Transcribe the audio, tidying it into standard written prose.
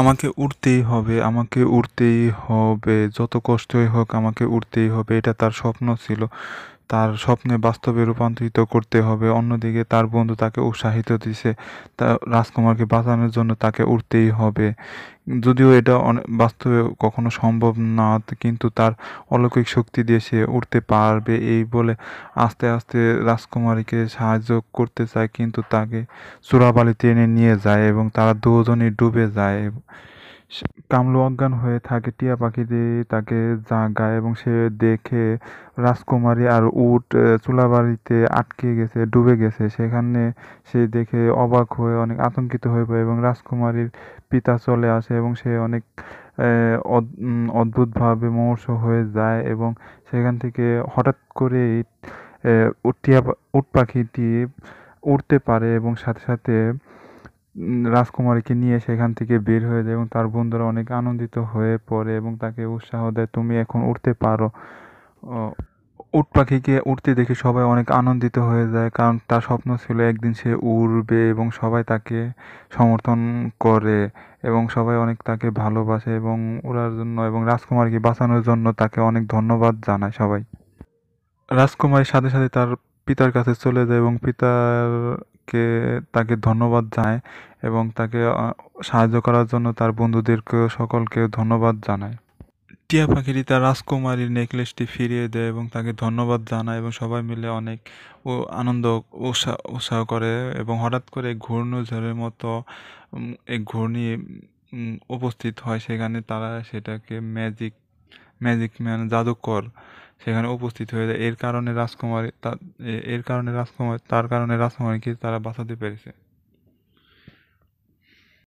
আমাকে উড়তেই হবে, আমাকে উড়তেই হবে। যত কষ্টই হোক আমাকে উড়তেই হবে। এটা তার স্বপ্ন ছিল। তার স্বপ্নে বাস্তবে রূপান্তরিত করতে হবে। অন্যদিকে তার বন্ধু তাকে উৎসাহিত দিছে। তা রাজকুমারকে বাঁচানোর জন্য তাকে উড়তেই হবে। যদিও এটা বাস্তবে কখনো সম্ভব না, কিন্তু তার অলৌকিক শক্তি দিয়ে সে উড়তে পারবে এই বলে আস্তে আস্তে রাজকুমারীকে সাহায্য করতে চায়, কিন্তু তাকে চোরাবালি টেনে নিয়ে যায় এবং তারা দুজনেই ডুবে যায়। কামলু অজ্ঞান হয়ে থাকে, টিয়া পাখি দিয়ে তাকে জাগায় এবং সে দেখে রাজকুমারী আর উট চুলাবাড়িতে আটকে গেছে, ডুবে গেছে। সেখানে সে দেখে অবাক হয়ে অনেক আতঙ্কিত হয়ে পড়ে এবং রাজকুমারীর পিতা চলে আসে এবং সে অনেক অদ্ভুতভাবে মুমূর্ষু হয়ে যায় এবং সেখান থেকে হঠাৎ করেই উট পাখিটি উড়তে পারে এবং সাথে সাথে রাজকুমারীকে নিয়ে সেখান থেকে বের হয়ে যায় এবং তার বন্ধুরা অনেক আনন্দিত হয়ে পড়ে এবং তাকে উৎসাহ দেয়, তুমি এখন উড়তে পারো। ও, উট পাখিকে উড়তে দেখে সবাই অনেক আনন্দিত হয়ে যায়, কারণ তার স্বপ্ন ছিল একদিন সে উড়বে এবং সবাই তাকে সমর্থন করে এবং সবাই অনেক তাকে ভালোবাসে এবং উড়ার জন্য এবং রাজকুমারীকে বাঁচানোর জন্য তাকে অনেক ধন্যবাদ জানায় সবাই। রাজকুমারীর সাথে সাথে তার পিতার কাছে চলে যায় এবং পিতাকে তাকে ধন্যবাদ জানায় এবং তাকে সাহায্য করার জন্য তার বন্ধুদেরকেও সকলকে ধন্যবাদ জানায়। টিয়া পাখিটি তার রাজকুমারীর নেকলেসটি ফিরিয়ে দেয় এবং তাকে ধন্যবাদ জানায় এবং সবাই মিলে অনেক আনন্দ উৎসাহ করে এবং হঠাৎ করে ঘূর্ণিঝড়ের মতো এক ঘূর্ণি উপস্থিত হয় সেখানে। তারা সেটাকে ম্যাজিক ম্যান জাদুকর সেখানে উপস্থিত হয়ে যায়। এর কারণে রাজকুমারী তার কারণে রাজকুমারীকে তারা বাঁচাতে পেরেছে।